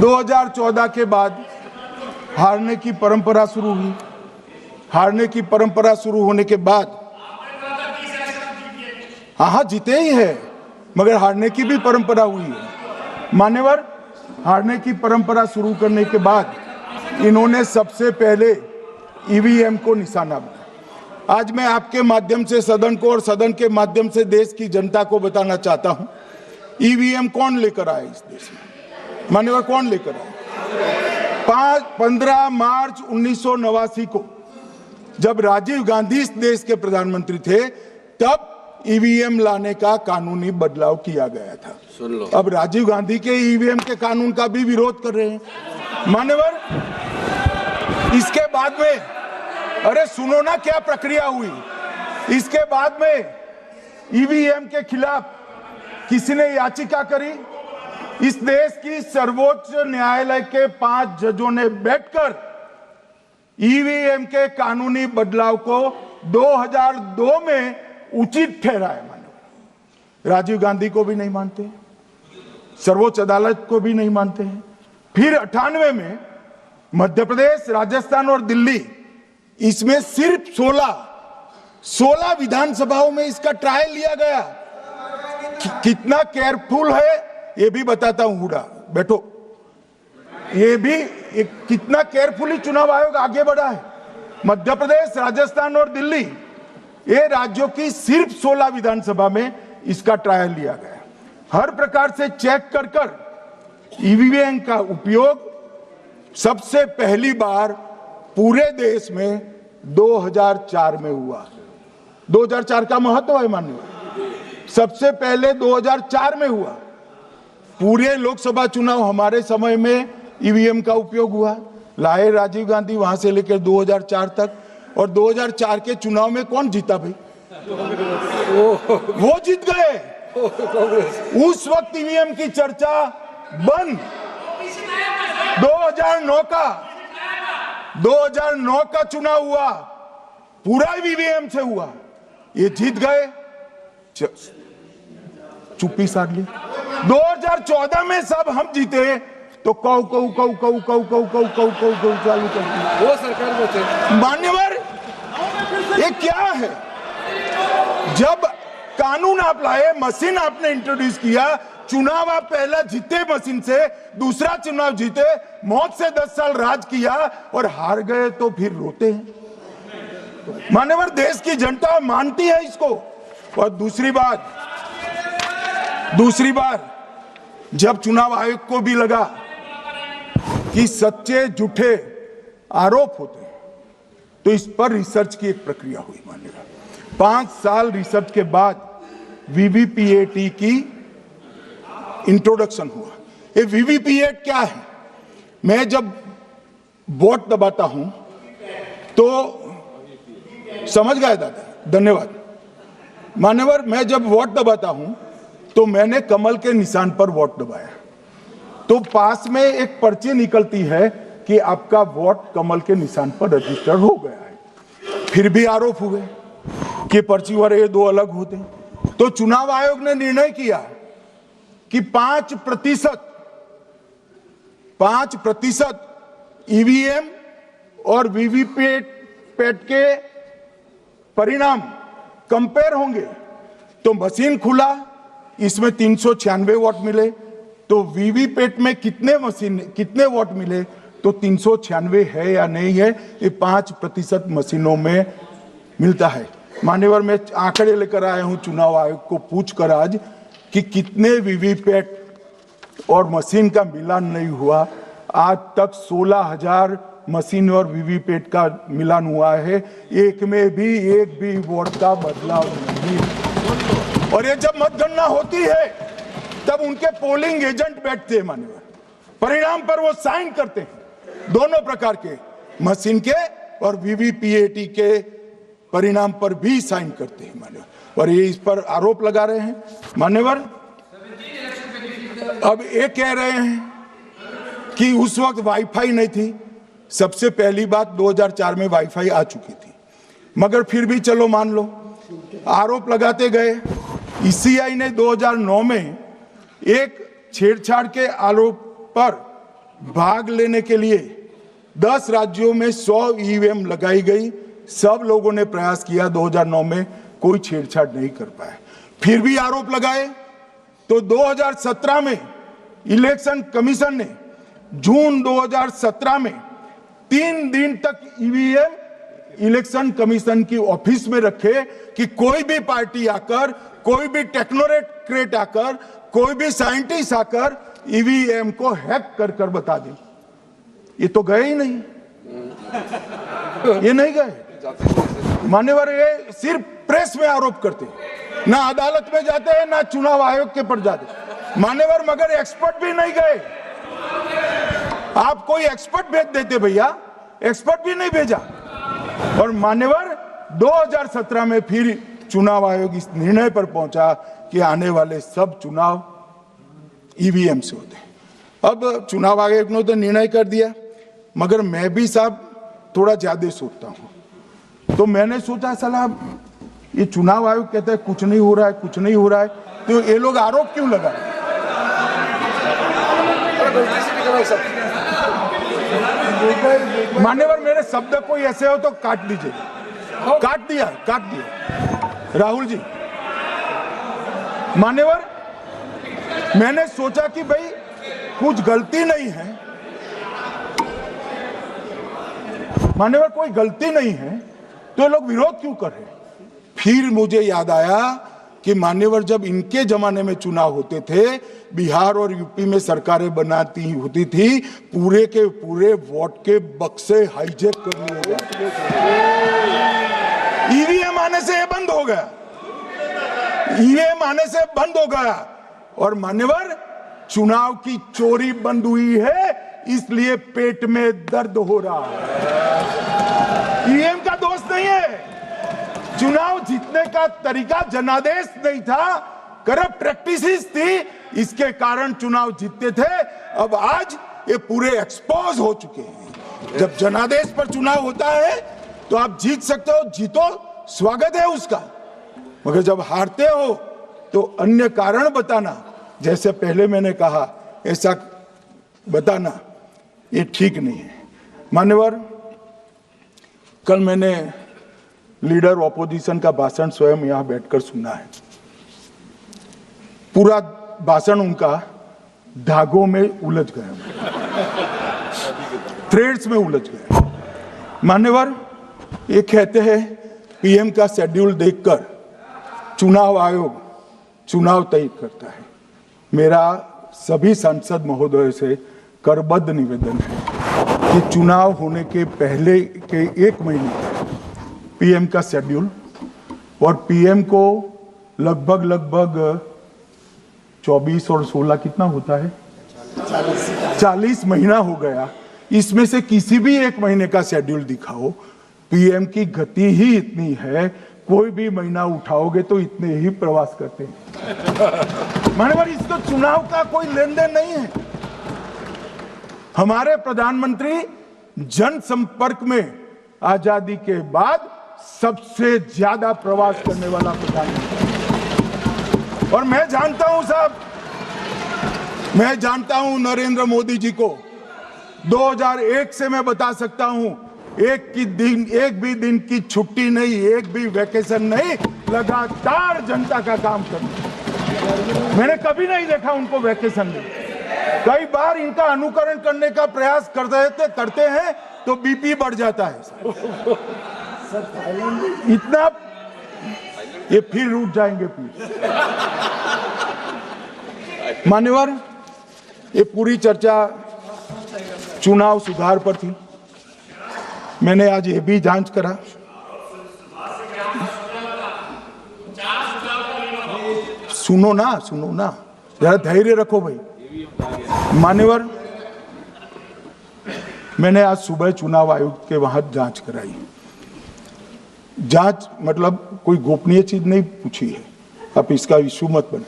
2014 के बाद हारने की परंपरा शुरू हुई। हारने की परंपरा शुरू होने के बाद हाँ जीते ही है, मगर हारने की भी परंपरा हुई है। मान्यवर, हारने की परंपरा शुरू करने के बाद इन्होंने सबसे पहले ईवीएम को निशाना बनाया। आज मैं आपके माध्यम से सदन को और सदन के माध्यम से देश की जनता को बताना चाहता हूं, ईवीएम कौन लेकर आया इस देश में। मान्यवर, कौन लेकर आया? 15 मार्च 1989 को जब राजीव गांधी इस देश के प्रधानमंत्री थे, तब ईवीएम लाने का कानूनी बदलाव किया गया था। सुन लो, अब राजीव गांधी के ईवीएम के कानून का भी विरोध कर रहे हैं। मान्यवर, इसके बाद में, अरे सुनो ना क्या प्रक्रिया हुई। इसके बाद में ईवीएम के खिलाफ किसी ने याचिका करी। इस देश की सर्वोच्च न्यायालय के 5 जजों ने बैठकर ईवीएम के कानूनी बदलाव को 2002 में उचित ठहराया। मानो राजीव गांधी को भी नहीं मानते, सर्वोच्च अदालत को भी नहीं मानते हैं। फिर 98 में मध्य प्रदेश, राजस्थान और दिल्ली, इसमें सिर्फ 16 विधानसभाओं में इसका ट्रायल लिया गया। कितना केयरफुल है ये भी बताता हूं। हुडा बैठो, ये भी कितना केयरफुली चुनाव आयोग आगे बढ़ा है। मध्य प्रदेश, राजस्थान और दिल्ली, ये राज्यों की सिर्फ 16 विधानसभा में इसका ट्रायल लिया गया। हर प्रकार से चेक कर ईवीएम का उपयोग सबसे पहली बार पूरे देश में 2004 में हुआ। 2004 का महत्व है माननीय, सबसे पहले 2004 में हुआ। पूरे लोकसभा चुनाव हमारे समय में ईवीएम का उपयोग हुआ। लाए राजीव गांधी, वहां से लेकर 2004 तक। और 2004 के चुनाव में कौन जीता भाई? वो जीत गए। उस वक्त ईवीएम की चर्चा बंद। 2009 का चुनाव हुआ, पूरा ईवीएम से हुआ, ये जीत गए। चुप्पी साध ली। 2014 में सब हम जीते तो कौ चालू कर दी। वो सरकार में थे। मान्यवर, ये क्या है? जब कानून आप लाए, मशीन आपने इंट्रोड्यूस किया, चुनाव आप पहला जीते मशीन से, दूसरा चुनाव जीते, मौत से 10 साल राज किया और हार गए तो फिर रोते हैं। मान्यवर, देश की जनता मानती है इसको। और दूसरी बार जब चुनाव आयोग को भी लगा कि सच्चे झूठे आरोप होते हैं, तो इस पर रिसर्च की एक प्रक्रिया हुई। मानिएगा 5 साल रिसर्च के बाद वीवीपीएटी की इंट्रोडक्शन हुआ। ये वीवीपीएटी क्या है? मैं जब वोट दबाता हूं तो समझ गए दादा, धन्यवाद। मान्यवर, मैं जब वोट दबाता हूं तो मैंने कमल के निशान पर वोट दबाया, तो पास में एक पर्ची निकलती है कि आपका वोट कमल के निशान पर रजिस्टर हो गया है। फिर भी आरोप हुए कि पर्ची वाले ये 2 अलग होते हैं। तो चुनाव आयोग ने निर्णय किया कि 5% ईवीएम और वीवीपैट के परिणाम कंपेयर होंगे। तो मशीन खुला, इसमें 396 वोट मिले। तो वीवीपैट में कितने वोट मिले, तो 396 है या नहीं है, ये 5% मशीनों में मिलता है। मान्यवर, मैं आंकड़े लेकर आया हूं चुनाव आयोग को पूछकर आज कि कितने वीवीपैट और मशीन का मिलान नहीं हुआ। आज तक 16,000 मशीन और वीवीपैट का मिलान हुआ है, एक भी वोट का बदलाव नहीं। और ये जब मतगणना होती है तब उनके पोलिंग एजेंट बैठते हैं मान्यवर, परिणाम पर वो साइन करते हैं, दोनों प्रकार के, मशीन के और वीवीपीएटी के परिणाम पर भी साइन करते हैं मान्यवर। और ये इस पर आरोप लगा रहे हैं मान्यवर। अब ये कह रहे हैं कि उस वक्त वाईफाई नहीं थी। सबसे पहली बात, 2004 में वाईफाई आ चुकी थी, मगर फिर भी चलो मान लो, आरोप लगाते गए। ईसीआई ने 2009 में एक छेड़छाड़ के आरोप पर भाग लेने के लिए 10 राज्यों में 100 ईवीएम लगाई गई। सब लोगों ने प्रयास किया, 2009 में कोई छेड़छाड़ नहीं कर पाए। फिर भी आरोप लगाए तो 2017 में इलेक्शन कमीशन ने जून 2017 में 3 दिन तक ईवीएम इलेक्शन कमीशन की ऑफिस में रखे कि कोई भी पार्टी आकर, कोई भी टेक्नोक्रेट आकर, कोई भी साइंटिस्ट आकर ईवीएम को हैक कर बता दे। ये तो गए ही नहीं, ये नहीं गए। मान्यवर, ये सिर्फ प्रेस में आरोप करते, ना अदालत में जाते हैं, ना चुनाव आयोग के पर जाते। मान्यवर, मगर एक्सपर्ट भी नहीं गए। आप कोई एक्सपर्ट भेज देते भैया, एक्सपर्ट भी नहीं भेजा। और मान्यवर, 2017 में फिर चुनाव आयोग इस निर्णय पर पहुंचा कि आने वाले सब चुनाव ईवीएम से होते हैं। अब चुनाव आयोग ने तो निर्णय कर दिया, मगर मैं भी साहब थोड़ा ज्यादा सोचता हूं। तो मैंने सोचा साला ये चुनाव आयोग कहता है कुछ नहीं हो रहा है, कुछ नहीं हो रहा है, तो ये लोग आरोप क्यों लगाए? मान्यवर, मेरे शब्द कोई ऐसे हो तो काट दीजिए। काट दिया। राहुल जी, मान्यवर, मैंने सोचा कि भाई कुछ गलती नहीं है। मान्यवर, कोई गलती नहीं है तो ये लोग विरोध क्यों कर रहे? फिर मुझे याद आया कि मान्यवर, जब इनके जमाने में चुनाव होते थे, बिहार और यूपी में सरकारें बनाती होती थी, पूरे के पूरे वोट के बक्से हाईजैक कर लिए गए। ईवीएम आने से ये बंद हो गया, ईवीएम आने से बंद हो गया। और मान्यवर, चुनाव की चोरी बंद हुई है, इसलिए पेट में दर्द हो रहा है। ईवीएम का दोष नहीं है, चुनाव जीतने का तरीका जनादेश नहीं था, करप्ट प्रैक्टिसेस थी, इसके कारण चुनाव जीतते थे। अब आज ये पूरे एक्सपोज हो चुके हैं। जब जनादेश पर चुनाव होता है तो आप जीत सकते हो, जीतो, स्वागत है उसका। मगर जब हारते हो तो अन्य कारण बताना, जैसे पहले मैंने कहा, ऐसा बताना, ये ठीक नहीं है। मान्यवर, कल मैंने लीडर ऑपोजिशन का भाषण स्वयं यहां बैठकर सुना है। पूरा भाषण उनका धागों में उलझ गया, थ्रेड्स में उलझ गया। मान्यवर, ये कहते हैं पीएम का शेड्यूल देखकर चुनाव आयोग चुनाव तय करता है। मेरा सभी सांसद महोदय से करबद्ध निवेदन है कि चुनाव होने के पहले के 1 महीने पीएम का शेड्यूल, और पीएम को लगभग 24 और 16 कितना होता है, 40 महीना हो गया। इसमें से किसी भी 1 महीने का शेड्यूल दिखाओ। पीएम की गति ही इतनी है, कोई भी महीना उठाओगे तो इतने ही प्रवास करते हैं। मान्यवर, इसको चुनाव का कोई लेन देन नहीं है। हमारे प्रधानमंत्री जनसंपर्क में आजादी के बाद सबसे ज्यादा प्रवास करने वाला प्रधानमंत्री। और मैं जानता हूं साहब, मैं जानता हूं नरेंद्र मोदी जी को 2001 से मैं बता सकता हूं, एक भी दिन की छुट्टी नहीं, एक भी वैकेशन नहीं, लगातार जनता का काम करना। मैंने कभी नहीं देखा उनको वैकेशन में। कई बार इनका अनुकरण करने का प्रयास करते हैं तो बीपी बढ़ जाता है इतना, ये फिर रूठ जाएंगे फिर। मान्यवर, ये पूरी चर्चा चुनाव सुधार पर थी। मैंने आज ये भी जांच करा, सुनो ना, जरा धैर्य रखो भाई। मान्यवर, मैंने आज सुबह चुनाव आयोग के वहां जांच कराई। जांच मतलब कोई गोपनीय चीज नहीं पूछी है, आप इसका इश्यू मत बने।